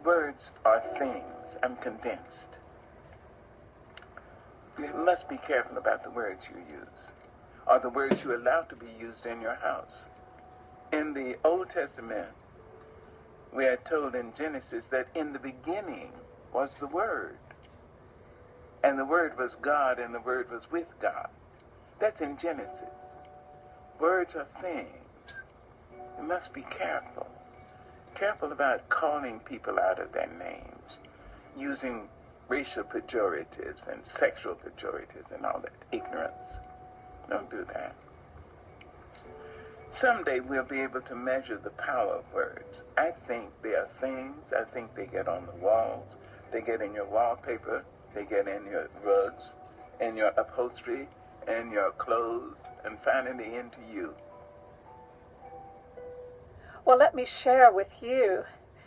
Words are things, I'm convinced. You must be careful about the words you use, or the words you allow to be used in your house. In the Old Testament, we are told in Genesis that in the beginning was the Word. And the Word was God, and the Word was with God. That's in Genesis. Words are things. You must be careful. Careful about calling people out of their names, using racial pejoratives and sexual pejoratives and all that ignorance. Don't do that. Someday we'll be able to measure the power of words. I think they are things. I think they get on the walls. They get in your wallpaper. They get in your rugs, in your upholstery, in your clothes, and finally into you. Well, let me share with you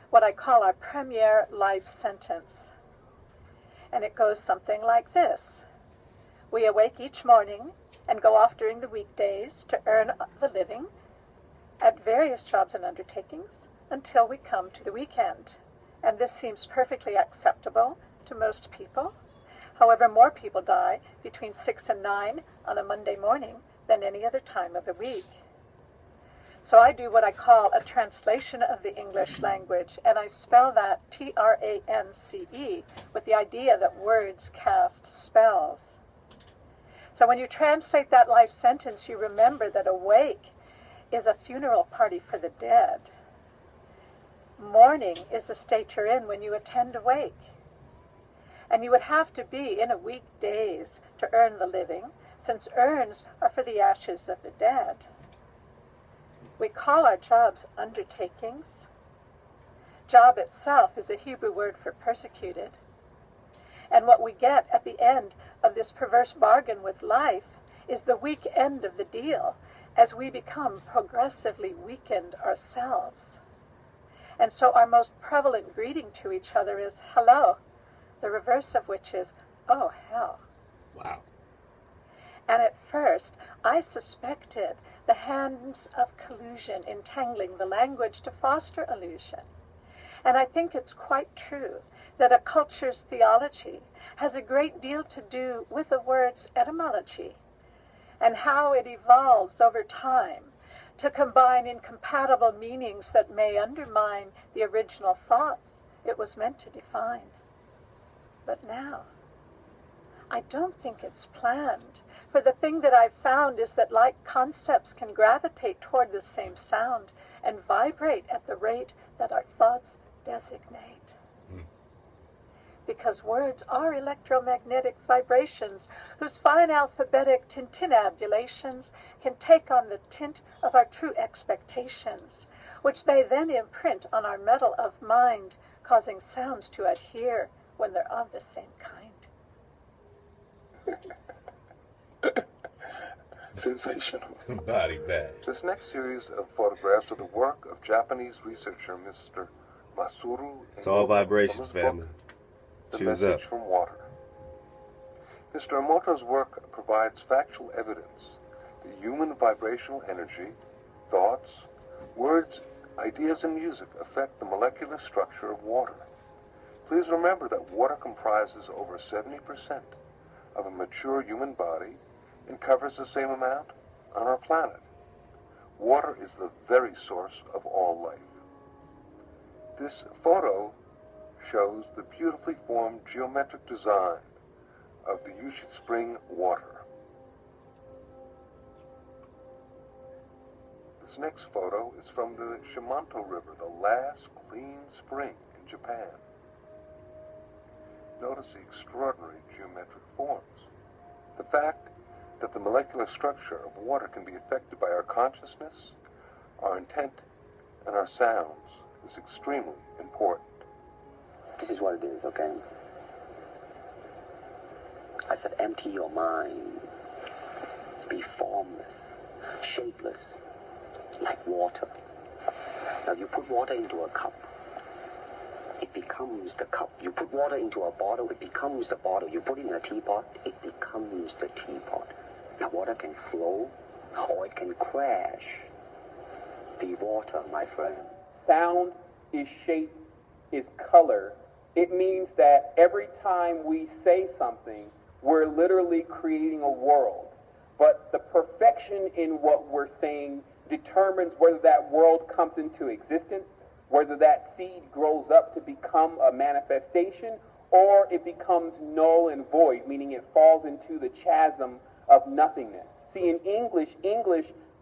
what I call our premier life sentence. And it goes something like this. We awake each morning and go off during the weekdays to earn the living at various jobs and undertakings until we come to the weekend. And this seems perfectly acceptable to most people. However, more people die between 6 and 9 on a Monday morning than any other time of the week. So I do what I call a translation of the English language, and I spell that Trance, with the idea that words cast spells. So when you translate that life sentence, you remember that awake is a funeral party for the dead. Mourning is the state you're in when you attend a wake. And you would have to be in a weekdays to earn the living, since urns are for the ashes of the dead. We call our jobs undertakings. Job itself is a Hebrew word for persecuted. And what we get at the end of this perverse bargain with life is the weak end of the deal as we become progressively weakened ourselves. And so our most prevalent greeting to each other is hello, the reverse of which is, oh, hell. Wow. And at first, I suspected the hands of collusion entangling the language to foster illusion. And I think it's quite true that a culture's theology has a great deal to do with the word's etymology and how it evolves over time to combine incompatible meanings that may undermine the original thoughts it was meant to define. But now, I don't think it's planned, for the thing that I've found is that like concepts can gravitate toward the same sound and vibrate at the rate that our thoughts designate. Because words are electromagnetic vibrations whose fine alphabetic tintinnabulations can take on the tint of our true expectations, which they then imprint on our metal of mind, causing sounds to adhere when they're of the same kind. Sensational. Body bag. This next series of photographs are the work of Japanese researcher Mr. Masuru. It's all vibration, from his family. book, The Choose Message up. from Water. Mr. Emoto's work provides factual evidence that human vibrational energy, thoughts, words, ideas, and music affect the molecular structure of water. Please remember that water comprises over 70% of a mature human body and covers the same amount on our planet. Water is the very source of all life. This photo shows the beautifully formed geometric design of the Yushi Spring water. This next photo is from the Shimanto River, the last clean spring in Japan. Notice the extraordinary geometric forms. The fact that the molecular structure of water can be affected by our consciousness, our intent, and our sounds is extremely important. This is what it is, okay? I said empty your mind. Be formless, shapeless, like water. Now you put water into a cup, it becomes the cup. You put water into a bottle, it becomes the bottle. You put it in a teapot, it becomes the teapot. Now water can flow, or it can crash. Be water, my friend. Sound is shaped is color, it means that every time we say something, we're literally creating a world. But the perfection in what we're saying determines whether that world comes into existence, whether that seed grows up to become a manifestation, or it becomes null and void, meaning it falls into the chasm of nothingness. See, in English,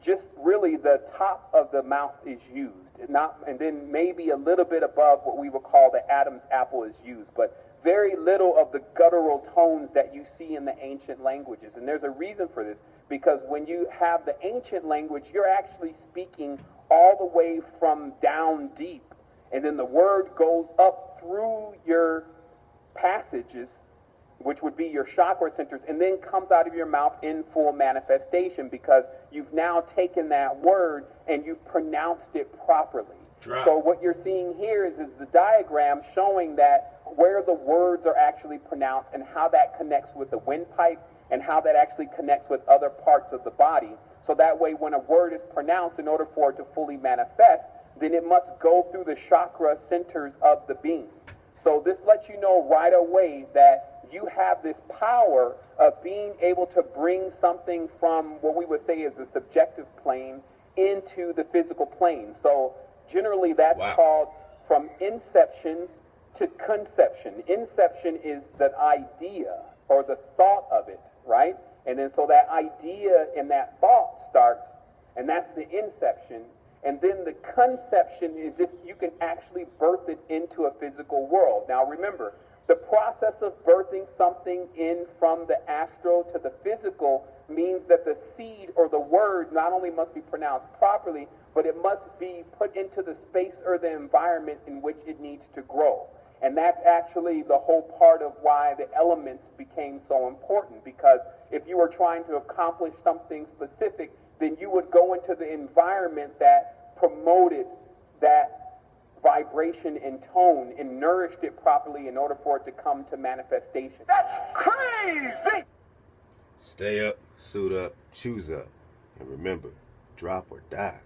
just really the top of the mouth is used, and then maybe a little bit above what we would call the Adam's apple is used, but very little of the guttural tones that you see in the ancient languages. And there's a reason for this, because when you have the ancient language, you're actually speaking all the way from down deep, and then the word goes up through your passages, which would be your chakra centers, and then comes out of your mouth in full manifestation, because you've now taken that word and you've pronounced it properly. Drop. So what you're seeing here is the diagram showing that where the words are actually pronounced and how that connects with the windpipe and how that actually connects with other parts of the body. So that way when a word is pronounced, in order for it to fully manifest, then it must go through the chakra centers of the being. So this lets you know right away that you have this power of being able to bring something from what we would say is the subjective plane into the physical plane. So generally that's called from inception to conception. Inception is the idea or the thought of it, right? And then so that idea and that thought starts, and that's the inception. And then the conception is if you can actually birth it into a physical world. Now remember, the process of birthing something in from the astral to the physical means that the seed or the word not only must be pronounced properly, but it must be put into the space or the environment in which it needs to grow. And that's actually the whole part of why the elements became so important, because if you were trying to accomplish something specific, then you would go into the environment that promoted that vibration and tone and nourished it properly in order for it to come to manifestation. That's crazy! Stay up, suit up, choose up, and remember, drop or die.